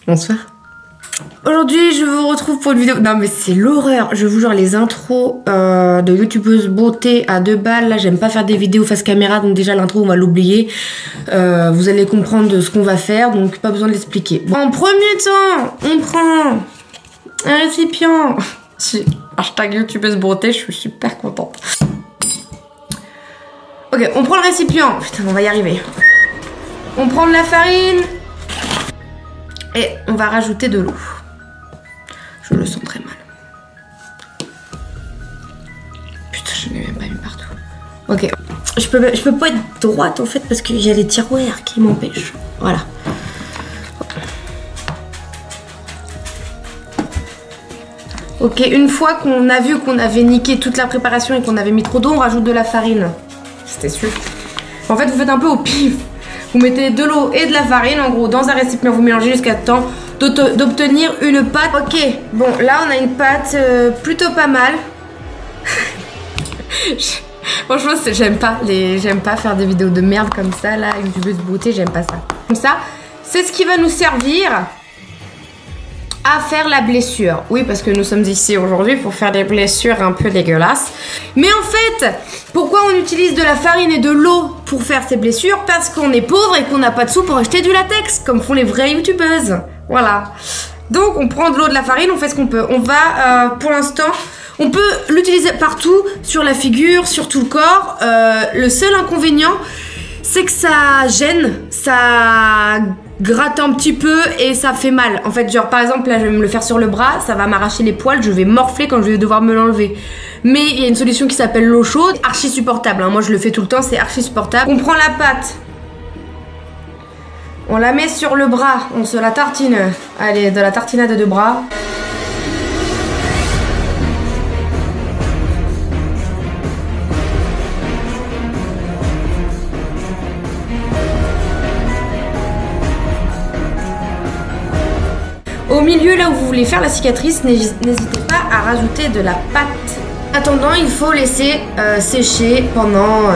Bonsoir. Aujourd'hui, je vous retrouve pour une vidéo... Non mais c'est l'horreur. Je vous jure, les intros de youtubeuse beauté à 2 balles. Là, j'aime pas faire des vidéos face caméra. Donc déjà, l'intro, on va l'oublier. Vous allez comprendre de ce qu'on va faire. Donc pas besoin de l'expliquer. Bon, en premier temps, on prend un récipient. Hashtag youtubeuse beauté, je suis super contente. Ok, on prend le récipient. Putain, on va y arriver. On prend de la farine. Et on va rajouter de l'eau. Je le sens très mal. Putain, je ne l'ai même pas mis partout. Ok. Je peux pas être droite en fait parce qu'il y a les tiroirs qui m'empêchent. Voilà. Ok, une fois qu'on a vu qu'on avait niqué toute la préparation et qu'on avait mis trop d'eau, on rajoute de la farine. C'était sûr. En fait, vous faites un peu au pif. Vous mettez de l'eau et de la farine, en gros, dans un récipient, vous mélangez jusqu'à temps d'obtenir une pâte. Ok, bon, là, on a une pâte plutôt pas mal. Franchement, j'aime pas faire des vidéos de merde comme ça, là, une youtubeuse beauté, j'aime pas ça. Comme ça, c'est ce qui va nous servir à faire la blessure. Oui, parce que nous sommes ici aujourd'hui pour faire des blessures un peu dégueulasses. Mais en fait, pourquoi on utilise de la farine et de l'eau pour faire ces blessures? Parce qu'on est pauvre et qu'on n'a pas de sous pour acheter du latex, comme font les vraies youtubeuses. Voilà. Donc on prend de l'eau, de la farine, on fait ce qu'on peut. On va, pour l'instant, on peut l'utiliser partout, sur la figure, sur tout le corps. Le seul inconvénient, c'est que ça gêne, ça gratte un petit peu et ça fait mal. En fait, genre par exemple, là je vais me le faire sur le bras, ça va m'arracher les poils, je vais morfler quand je vais devoir me l'enlever. Mais il y a une solution qui s'appelle l'eau chaude, archi supportable, hein. Moi je le fais tout le temps, c'est archi supportable. On prend la pâte, on la met sur le bras, on se la tartine. Allez, de la tartinade de bras. Au milieu, là où vous voulez faire la cicatrice, n'hésitez pas à rajouter de la pâte. En attendant, il faut laisser sécher pendant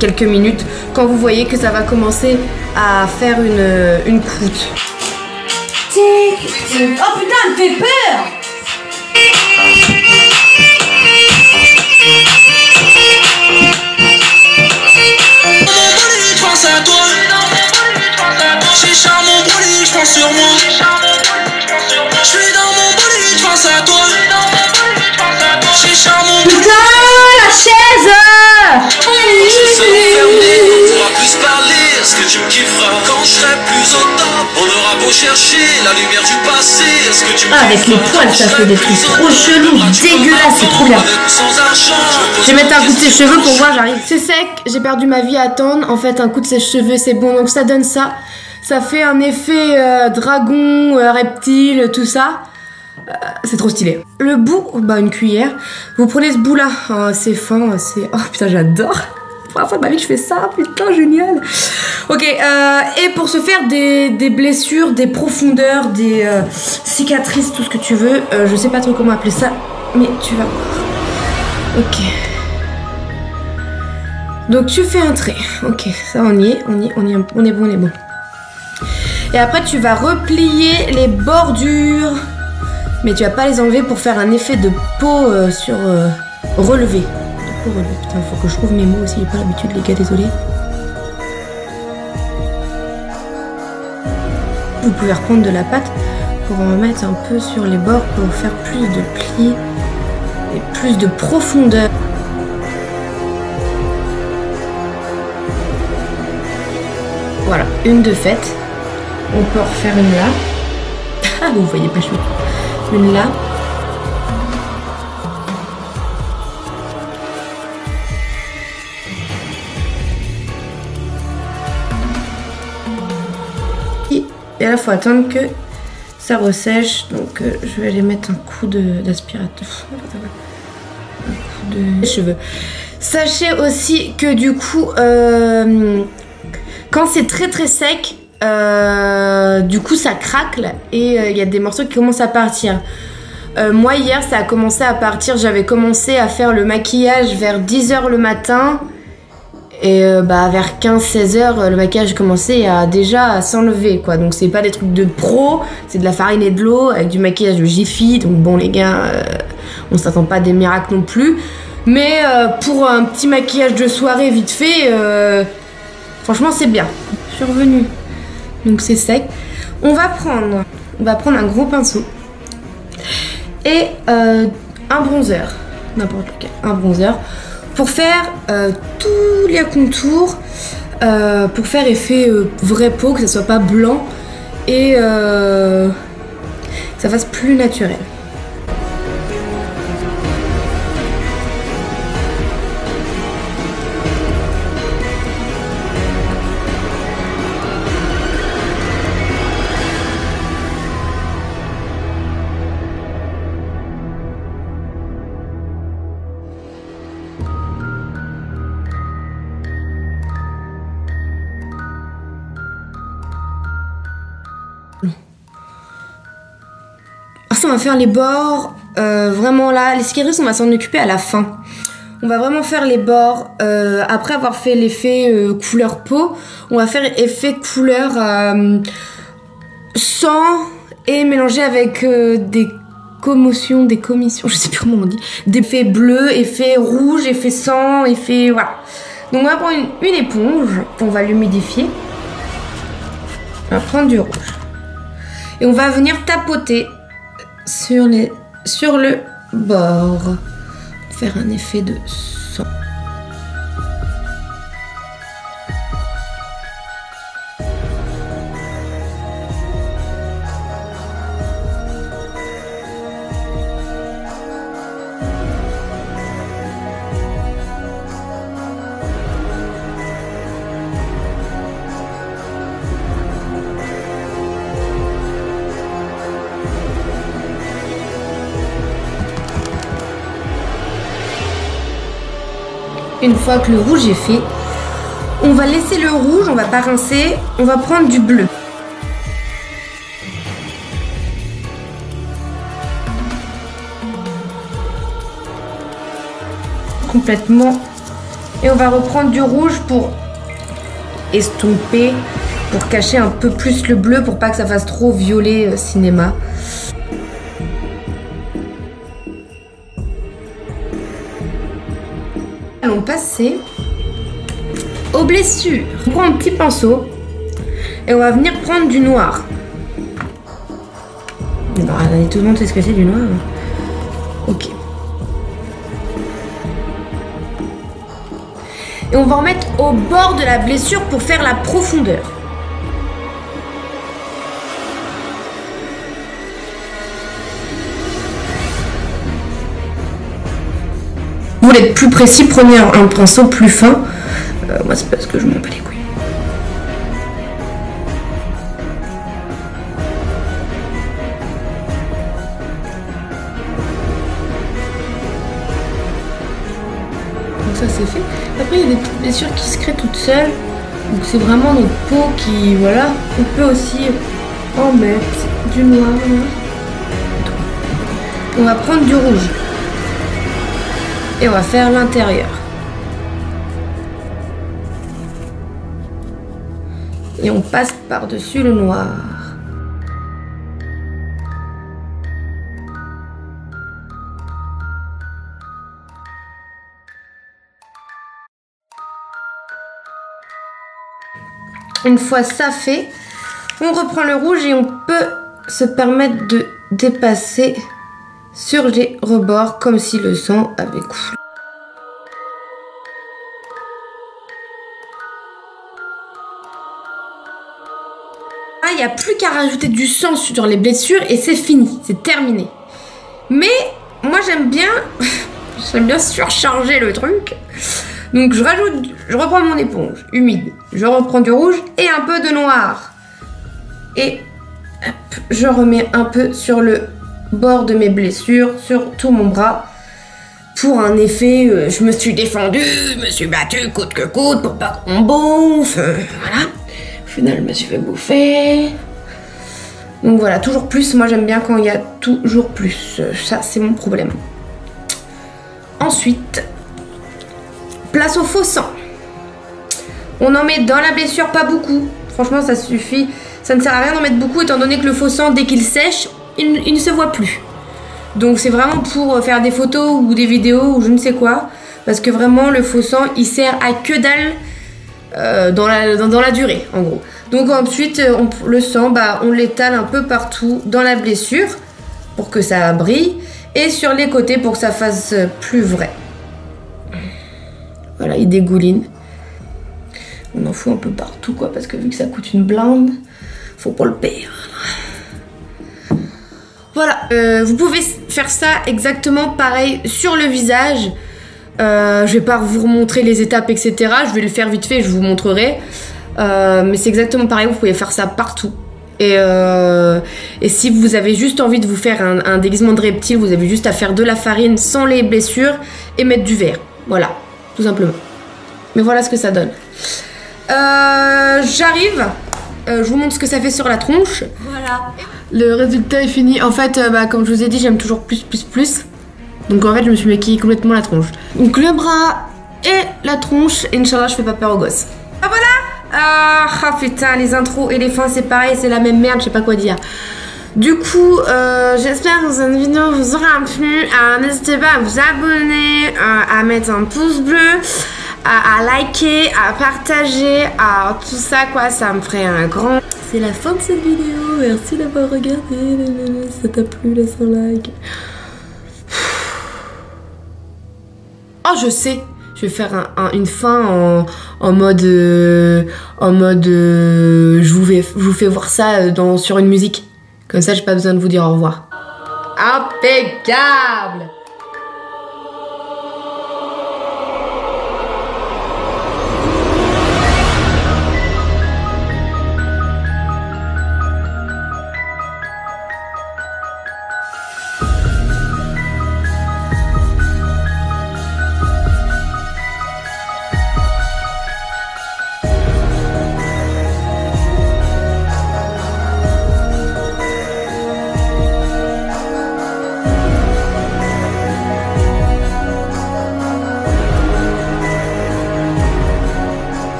quelques minutes quand vous voyez que ça va commencer à faire une croûte. Oh putain, elle me fait peur! Sur moi, je suis dans mon bolide, je pense à toi. Putain, la chaise! On pourra plus parler, est-ce que tu me kifferas quand je serai plus au top? On aura beau chercher la lumière du passé, est-ce que tu me kifferas? Avec les poils, ça fait des trucs trop chelous, dégueulasses, c'est trop bien. Je vais mettre un coup de sèche-cheveux pour voir, j'arrive. C'est sec, j'ai perdu ma vie à attendre. En fait, un coup de sèche-cheveux, c'est bon, donc ça donne ça. Ça fait un effet dragon, reptile, tout ça. C'est trop stylé. Le bout, bah une cuillère. Vous prenez ce bout là, c'est fin, c'est... Oh putain, j'adore. Première fois de ma vie que je fais ça, putain, génial. Ok, et pour se faire des blessures, des profondeurs, des cicatrices, tout ce que tu veux. Je sais pas trop comment appeler ça, mais tu vas voir. Ok. Donc tu fais un trait. Ok, ça on y est, on est bon. Et après tu vas replier les bordures, mais tu vas pas les enlever pour faire un effet de peau sur relevé. De peau relevée. Putain, faut que je trouve mes mots aussi, j'ai pas l'habitude les gars, désolé. Vous pouvez reprendre de la pâte pour en mettre un peu sur les bords pour faire plus de plis et plus de profondeur. Voilà, une de faite. On peut en refaire une là. Ah, vous voyez pas chou. Une là. Et là, il faut attendre que ça ressèche. Donc, je vais aller mettre un coup d'aspirateur. Un coup de cheveux. Sachez aussi que du coup, quand c'est très très sec, du coup ça craque et il y a des morceaux qui commencent à partir. Moi hier ça a commencé à partir, j'avais commencé à faire le maquillage vers 10 h le matin Et vers 15-16 heures, le maquillage commençait déjà à s'enlever, quoi. Donc c'est pas des trucs de pro, c'est de la farine et de l'eau avec du maquillage de Jiffy. Donc bon les gars, on s'attend pas à des miracles non plus. Mais pour un petit maquillage de soirée vite fait, franchement c'est bien. Je suis revenue. Donc c'est sec. On va prendre un gros pinceau et un bronzer, n'importe lequel, un bronzer pour faire tous les contours, pour faire effet vraie peau, que ça soit pas blanc et que ça fasse plus naturel. On va faire les bords, vraiment là, les cicatrices on va s'en occuper à la fin. On va vraiment faire les bords, après avoir fait l'effet couleur peau, on va faire effet couleur sang et mélanger avec des commissions, je sais plus comment on dit, des effets bleus, effet rouge, effet sang, effet voilà. Donc on va prendre une éponge, on va l'humidifier, on va prendre du rouge et on va venir tapoter sur le bord, faire un effet de sang. Une fois que le rouge est fait, on va laisser le rouge, on va pas rincer, on va prendre du bleu. Complètement. Et on va reprendre du rouge pour estomper, pour cacher un peu plus le bleu, pour pas que ça fasse trop violet cinéma. Allons passer aux blessures. On prend un petit pinceau et on va venir prendre du noir. Bon, allez, tout le monde sait ce que c'est du noir. Ok. Et on va en mettre au bord de la blessure pour faire la profondeur. Vous voulez être plus précis, prenez un pinceau plus fin. Moi c'est parce que je m'en bats les couilles. Donc ça c'est fait. Après il y a des petites blessures qui se créent toutes seules. Donc c'est vraiment notre peau qui, voilà. On peut aussi en mettre du noir là. On va prendre du rouge. Et on va faire l'intérieur. Et on passe par-dessus le noir. Une fois ça fait, on reprend le rouge et on peut se permettre de dépasser sur les rebords comme si le sang avait coulé. Il n'y a plus qu'à rajouter du sang sur les blessures et c'est fini, c'est terminé. Mais moi j'aime bien surcharger le truc. Donc je reprends mon éponge humide, je reprends du rouge et un peu de noir. Et hop, je remets un peu sur le bord de mes blessures, sur tout mon bras, pour un effet je me suis défendue, je me suis battue coûte que coûte pour pas qu'on bouffe, voilà. Au final je me suis fait bouffer. Donc voilà, toujours plus, moi j'aime bien quand il y a toujours plus, ça c'est mon problème. Ensuite, place au faux sang. On en met dans la blessure, pas beaucoup. Franchement, ça suffit. Ça ne sert à rien d'en mettre beaucoup étant donné que le faux sang, dès qu'il sèche, il ne se voit plus. Donc c'est vraiment pour faire des photos ou des vidéos ou je ne sais quoi. Parce que vraiment, le faux sang, il sert à que dalle dans la durée, en gros. Donc ensuite, le sang, bah, on l'étale un peu partout dans la blessure pour que ça brille. Et sur les côtés pour que ça fasse plus vrai. Voilà, il dégouline. On en fout un peu partout, quoi, parce que vu que ça coûte une blinde, faut pas le perdre. Voilà, vous pouvez faire ça exactement pareil sur le visage. Je vais pas vous remontrer les étapes, etc. Je vais le faire vite fait, je vous montrerai. Mais c'est exactement pareil, vous pouvez faire ça partout. Et si vous avez juste envie de vous faire un déguisement de reptile, vous avez juste à faire de la farine sans les blessures et mettre du verre. Voilà, tout simplement. Mais voilà ce que ça donne. J'arrive, je vous montre ce que ça fait sur la tronche. Voilà. Le résultat est fini. En fait, comme je vous ai dit, j'aime toujours plus. Donc en fait, je me suis maquillée complètement la tronche. Donc le bras et la tronche. Et Inch'Allah, je fais pas peur aux gosses. Ah voilà. Ah putain, les intros et les fins, c'est pareil, c'est la même merde, je sais pas quoi dire. Du coup, j'espère que cette vidéo vous aura plu. N'hésitez pas à vous abonner, à mettre un pouce bleu, à liker, à partager, à tout ça quoi, ça me ferait un grand... C'est la fin de cette vidéo, merci d'avoir regardé, si ça t'a plu, laisse un like. Oh je sais, je vais faire une fin en mode je vous fais voir ça sur une musique. Comme ça j'ai pas besoin de vous dire au revoir. Impeccable!